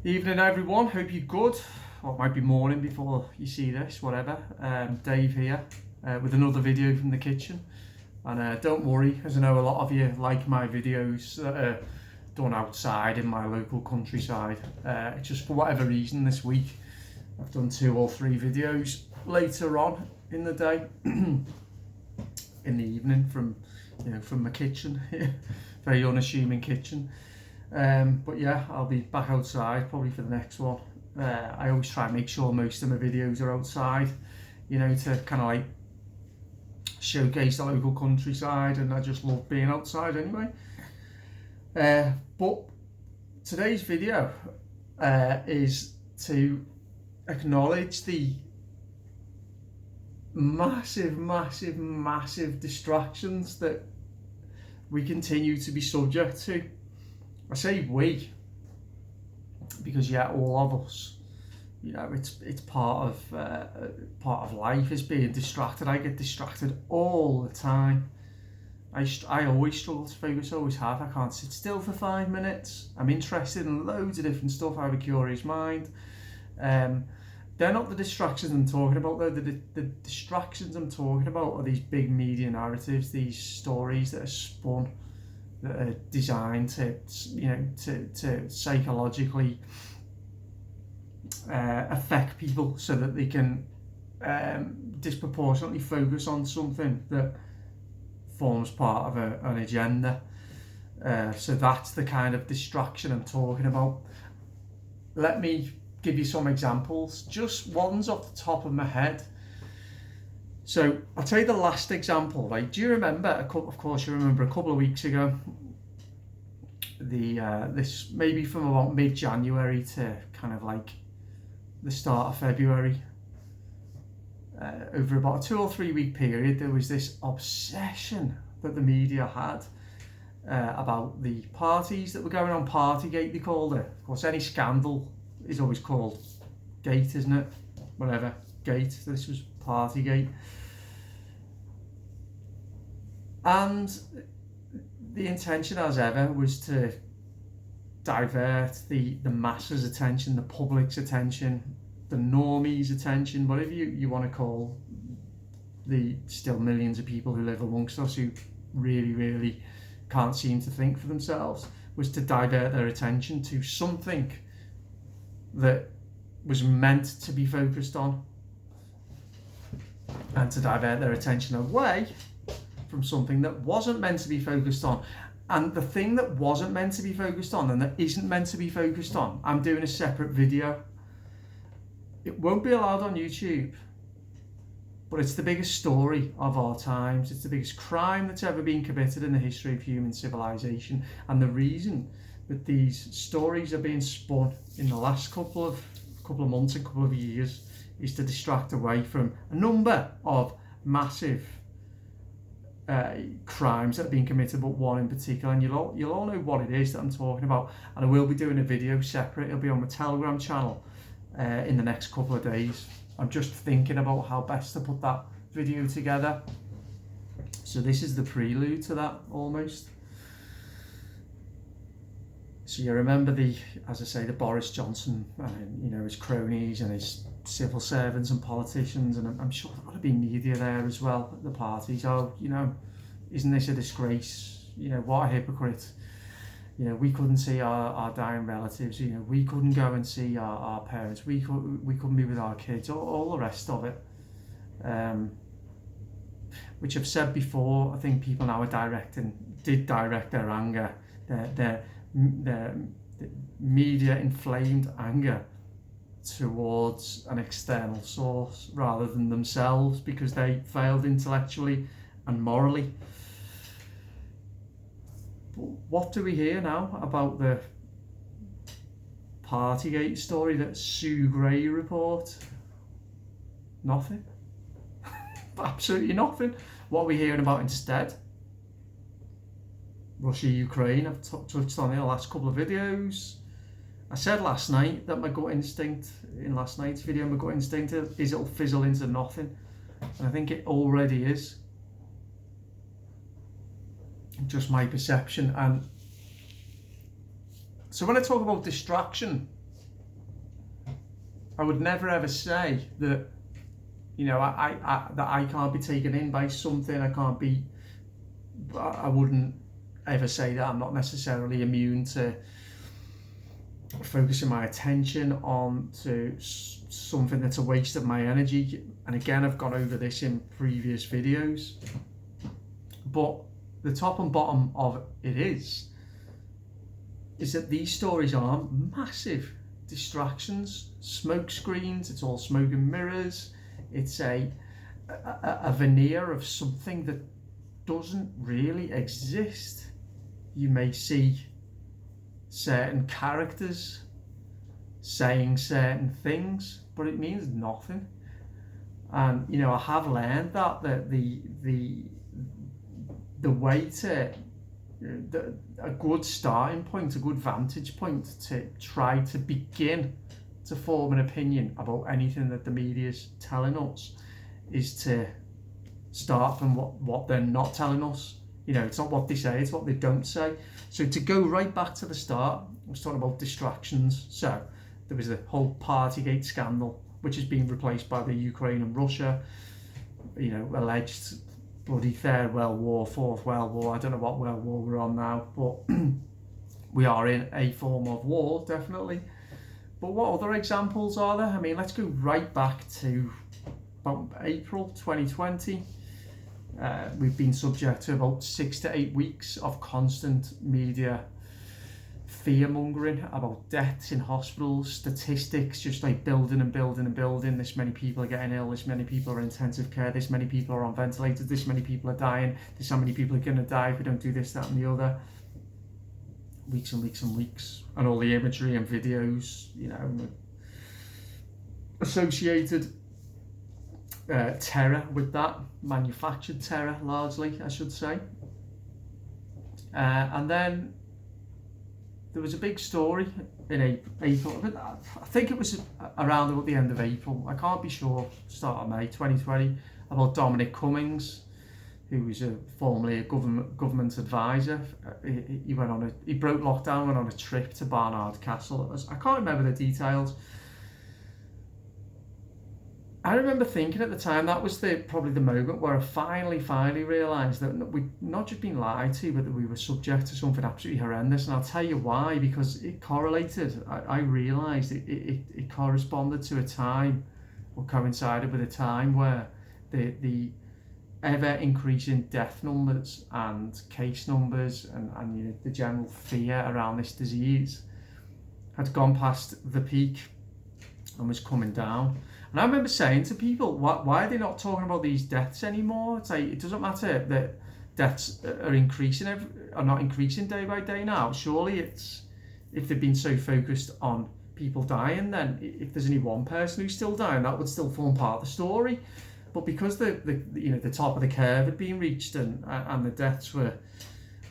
Evening everyone, hope you're good. Well, it might be morning before you see this, whatever. Dave here with another video from the kitchen. And don't worry, as I know a lot of you like my videos that are done outside in my local countryside. It's just for whatever reason this week I've done 2 or 3 videos later on in the day, in the evening from my kitchen, very unassuming kitchen. But yeah, I'll be back outside probably for the next one. I always try and make sure most of my videos are outside, to kind of like showcase the local countryside, and I just love being outside anyway. But today's video is to acknowledge the massive distractions that we continue to be subject to. I say we because all of us, it's part of life is being distracted. I get distracted all the time. I always struggle to focus, always have. I can't sit still for 5 minutes. I'm interested in loads of different stuff. I have a curious mind. They're not the distractions I'm talking about though. The distractions I'm talking about are these big media narratives, these stories that are spun, that are designed to psychologically affect people so that they can disproportionately focus on something that forms part of an agenda. So that's the kind of distraction I'm talking about. Let me give you some examples, just ones off the top of my head. So I'll tell you the last example, right? Do you remember, of course you remember a couple of weeks ago, this maybe from about mid-January to kind of like the start of February, over about a 2 or 3 week period, there was this obsession that the media had about the parties that were going on. Partygate, they called it. Of course, any scandal is always called gate, isn't it? Whatever, gate. This was Partygate. And the intention, as ever, was to divert the masses' attention, the public's attention, the normies' attention, whatever you want to call the still millions of people who live amongst us who really can't seem to think for themselves, was to divert their attention to something that was meant to be focused on, and to divert their attention away from something that wasn't meant to be focused on. And the thing that wasn't meant to be focused on and that isn't meant to be focused on, I'm doing a separate video. It won't be allowed on YouTube, but it's the biggest story of our times. It's the biggest crime that's ever been committed in the history of human civilization. And the reason that these stories are being spun in the last couple of months and couple of years is to distract away from a number of massive crimes that have been committed, but one in particular, and you'll all know what it is that I'm talking about. And I will be doing a video separate. It'll be on my Telegram channel in the next couple of days. I'm just thinking about how best to put that video together. So this is the prelude to that, almost. So you remember the Boris Johnson, his cronies and his civil servants and politicians, and I'm sure there's got to be media there as well at the parties. Oh, isn't this a disgrace? What a hypocrite. We couldn't see our dying relatives. We couldn't go and see our parents. We couldn't be with our kids. All the rest of it. Which I've said before. I think people now did direct their anger, their media inflamed anger towards an external source rather than themselves, because they failed intellectually and morally. What do we hear now about the Partygate story, that Sue Gray report? Nothing. Absolutely nothing. What are we hearing about instead? Russia, Ukraine. I've touched on it in the last couple of videos. I said last night that my gut instinct, in last night's video, my gut instinct is it'll fizzle into nothing. And I think it already is. Just my perception. And so when I talk about distraction, I would never ever say that, you know, that I can't be taken in by something. I wouldn't ever say that I'm not necessarily immune to focusing my attention on to something that's a waste of my energy. And again, I've gone over this in previous videos, but the top and bottom of it is that these stories are massive distractions, smoke screens. It's all smoke and mirrors. It's a veneer of something that doesn't really exist. You may see certain characters saying certain things, but it means nothing. And you know, I have learned that the way to a good starting point, a good vantage point to try to begin to form an opinion about anything that the media's telling us is to start from what they're not telling us. You know, it's not what they say, it's what they don't say. So to go right back to the start, I was talking about distractions. So there was the whole Partygate scandal, which has been replaced by the Ukraine and Russia, you know, alleged bloody Third World War, Fourth World War. I don't know what World War we're on now, but we are in a form of war, definitely. But what other examples are there? I mean, let's go right back to about April 2020. We've been subject to about 6 to 8 weeks of constant media fear-mongering about deaths in hospitals, statistics just like building and building and building. This many people are getting ill, this many people are in intensive care, this many people are on ventilators, this many people are dying, this how many people are going to die if we don't do this, that and the other. Weeks and weeks and weeks. And all the imagery and videos, you know, associated terror with that, manufactured terror largely, I should say. And then there was a big story in April, I think it was around about the end of April, I can't be sure, start of May 2020, about Dominic Cummings, who was formerly a government advisor. He broke lockdown, went on a trip to Barnard Castle. I can't remember the details. I remember thinking at the time that was probably the moment where I finally realised that we'd not just been lied to, but that we were subject to something absolutely horrendous. And I'll tell you why, because it correlated. I realised it corresponded to a time, or coincided with a time where the ever increasing death numbers and case numbers and you know, the general fear around this disease had gone past the peak and was coming down. And I remember saying to people, why are they not talking about these deaths anymore? It's like, it doesn't matter that deaths are not increasing day by day now. Surely it's, if they've been so focused on people dying, then if there's only one person who's still dying, that would still form part of the story. But because the top of the curve had been reached and the deaths were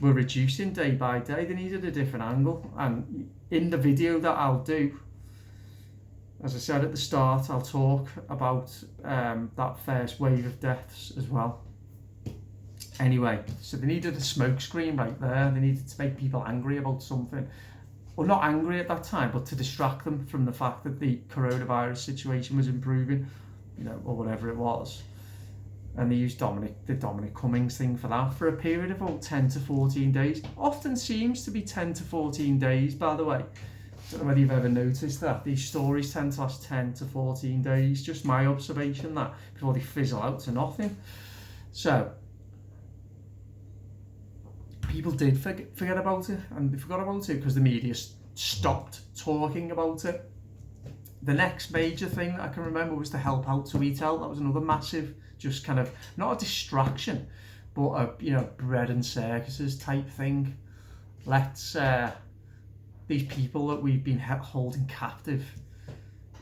reducing day by day, they needed a different angle. And in the video that I'll do, as I said at the start, I'll talk about that first wave of deaths as well. Anyway, so they needed a smoke screen right there. They needed to make people angry about something. Well, not angry at that time, but to distract them from the fact that the coronavirus situation was improving, you know, or whatever it was. And they used the Dominic Cummings thing for that for a period of about 10 to 14 days. Often seems to be 10 to 14 days, by the way. I don't know whether you've ever noticed that. These stories tend to last 10 to 14 days. Just my observation, that before they fizzle out to nothing. So, people did forget about it, and they forgot about it because the media stopped talking about it. The next major thing that I can remember was the Help Out to Eat Out. That was another massive, just kind of, not a distraction, but a, you know, bread and circuses type thing. Let's, these people that we've been holding captive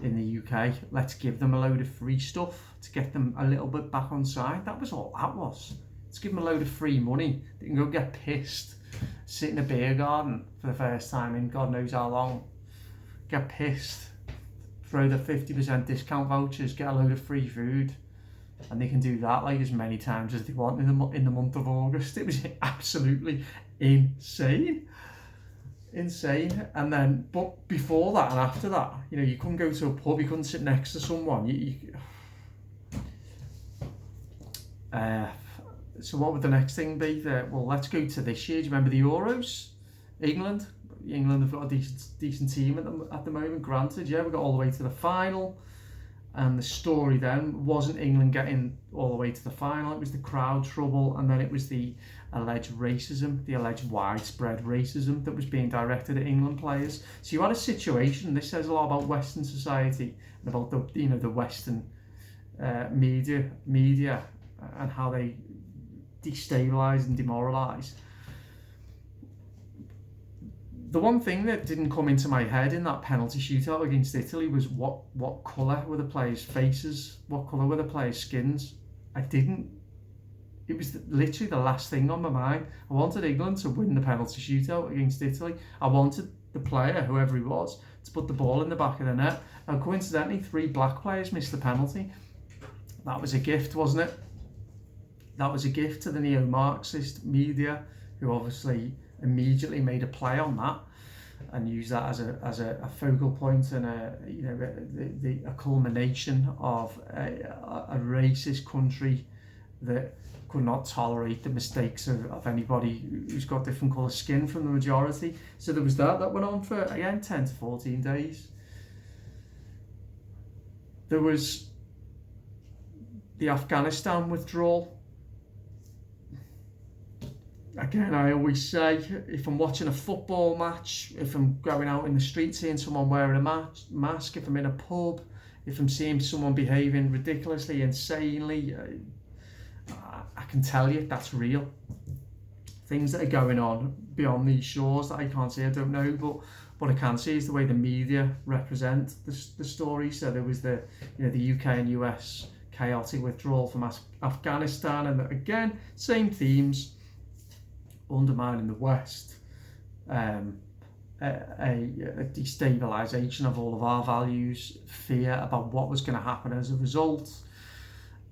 in the UK, let's give them a load of free stuff to get them a little bit back on side. That was all that was. Let's give them a load of free money. They can go get pissed, sit in a beer garden for the first time in God knows how long, get pissed, throw the 50% discount vouchers, get a load of free food, and they can do that like as many times as they want in the month of August. It was absolutely insane. insane. And then, but before that and after that, you know, you couldn't go to a pub, you couldn't sit next to someone. So what would the next thing be? Well, let's go to this year. Do you remember the Euros? England have got a decent team at the moment, granted. Yeah, we got all the way to the final. And the story then wasn't England getting all the way to the final, it was the crowd trouble, and then it was the alleged racism, the alleged widespread racism that was being directed at England players. So you had a situation, this says a lot about Western society and about the Western media and how they destabilise and demoralise. The one thing that didn't come into my head in that penalty shootout against Italy was what colour were the players' faces, what colour were the players' skins. It was literally the last thing on my mind. I wanted England to win the penalty shootout against Italy. I wanted the player, whoever he was, to put the ball in the back of the net. And coincidentally, 3 black players missed the penalty. That was a gift, wasn't it? That was a gift to the neo-Marxist media, who obviously immediately made a play on that and used that as a focal point and a culmination of a racist country that could not tolerate the mistakes of anybody who's got different colour skin from the majority. So there was that went on for, again, 10 to 14 days. There was the Afghanistan withdrawal. Again, I always say, if I'm watching a football match, if I'm going out in the street seeing someone wearing a mask, if I'm in a pub, if I'm seeing someone behaving ridiculously, insanely, I can tell you that's real. Things that are going on beyond these shores that I can't see, I don't know, but what I can see is the way the media represent the story. So there was the UK and US chaotic withdrawal from Afghanistan, and again, same themes. Undermining the West, a destabilisation of all of our values, fear about what was going to happen as a result,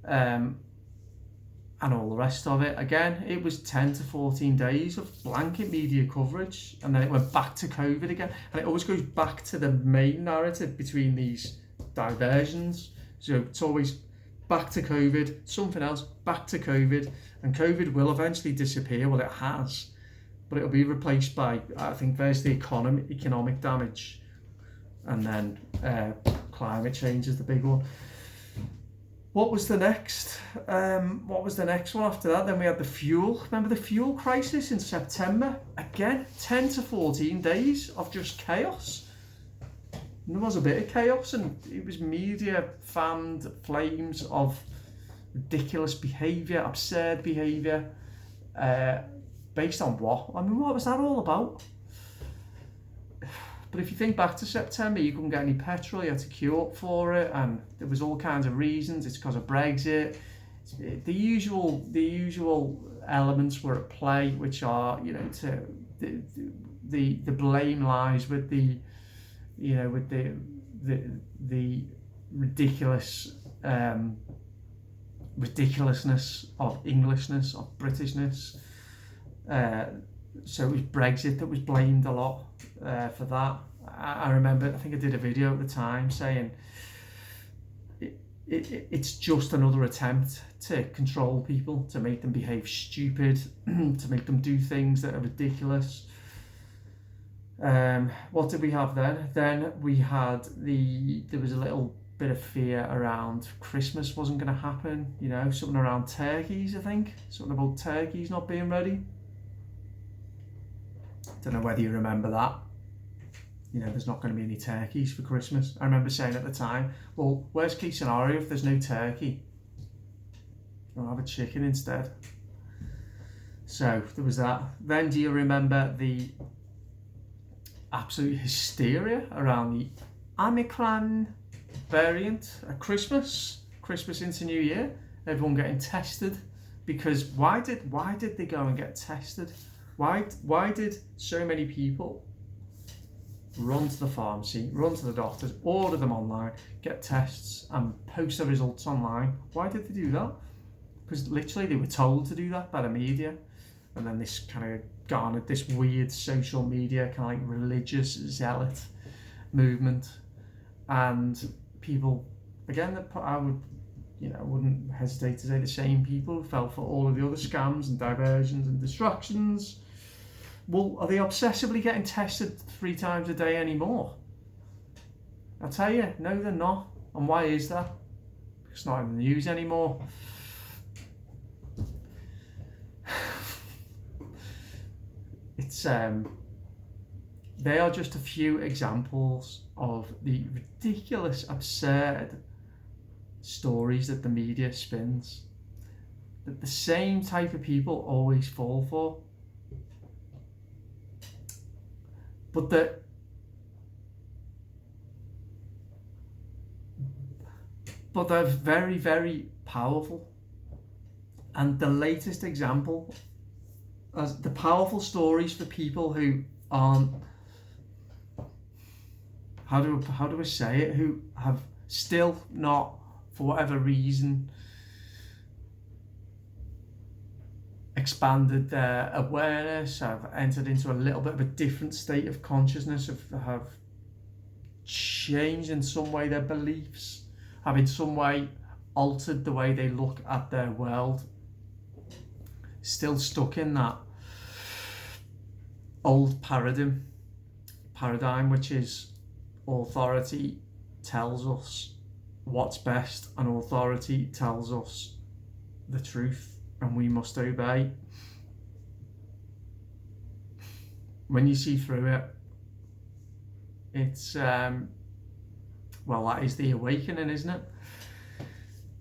and all the rest of it. Again, it was 10 to 14 days of blanket media coverage, and then it went back to COVID again, and it always goes back to the main narrative between these diversions. So it's always back to COVID, something else, back to COVID, and COVID will eventually disappear. Well, it has, but it'll be replaced by, I think, there's the economic damage, and then climate change is the big one. What was the next? What was the next one after that? Then we had the fuel. Remember the fuel crisis in September? Again, 10 to 14 days of just chaos. And there was a bit of chaos, and it was media fanned flames of ridiculous behaviour, absurd behaviour, based on what? I mean, what was that all about? But if you think back to September, you couldn't get any petrol, you had to queue up for it, and there was all kinds of reasons. It's because of Brexit. The usual elements were at play, which are, the blame lies with the ridiculousness of Englishness, of Britishness. So it was Brexit that was blamed a lot for that. I remember, I think I did a video at the time saying it's just another attempt to control people, to make them behave stupid, to make them do things that are ridiculous. What did we have then? Then we had there was a little bit of fear around Christmas wasn't going to happen, something around turkeys, I think, something about turkeys not being ready. Don't know whether you remember that. There's not going to be any turkeys for Christmas. I remember saying at the time, well, worst case scenario, if there's no turkey, I'll have a chicken instead. So there was that. Then do you remember the absolute hysteria around the Omicron variant at Christmas into New Year? Everyone getting tested, because why did they go and get tested? Why did so many people run to the pharmacy, run to the doctors, order them online, get tests and post the results online? Why did they do that? Because literally they were told to do that by the media, and then this kind of garnered this weird social media kind of like religious zealot movement, and people, again, that I would, wouldn't hesitate to say the same people who fell for all of the other scams and diversions and distractions. Well, are they obsessively getting tested 3 times a day anymore? I'll tell you, no, they're not. And why is that? It's not in the news anymore. It's they are just a few examples of the ridiculous, absurd stories that the media spins, that the same type of people always fall for. But they're very, very powerful. And the latest example, as the powerful stories for people who aren't, how do I say it, who have still not, for whatever reason, expanded their awareness, have entered into a little bit of a different state of consciousness, have changed in some way their beliefs, have in some way altered the way they look at their world, still stuck in that old paradigm, which is authority tells us what's best, and authority tells us the truth, and we must obey. When you see through it, it's well, that is the awakening, isn't it?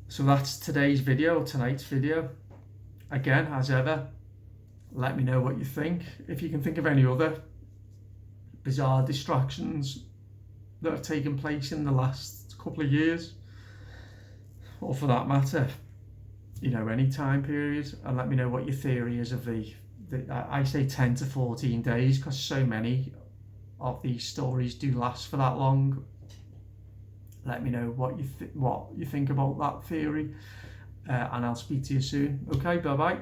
So that's tonight's video. Again, as ever, let me know what you think. If you can think of any other bizarre distractions that have taken place in the last couple of years, or for that matter, any time period, and let me know what your theory is of the I say 10 to 14 days, because so many of these stories do last for that long. Let me know what you think about that theory, and I'll speak to you soon. Okay, bye bye.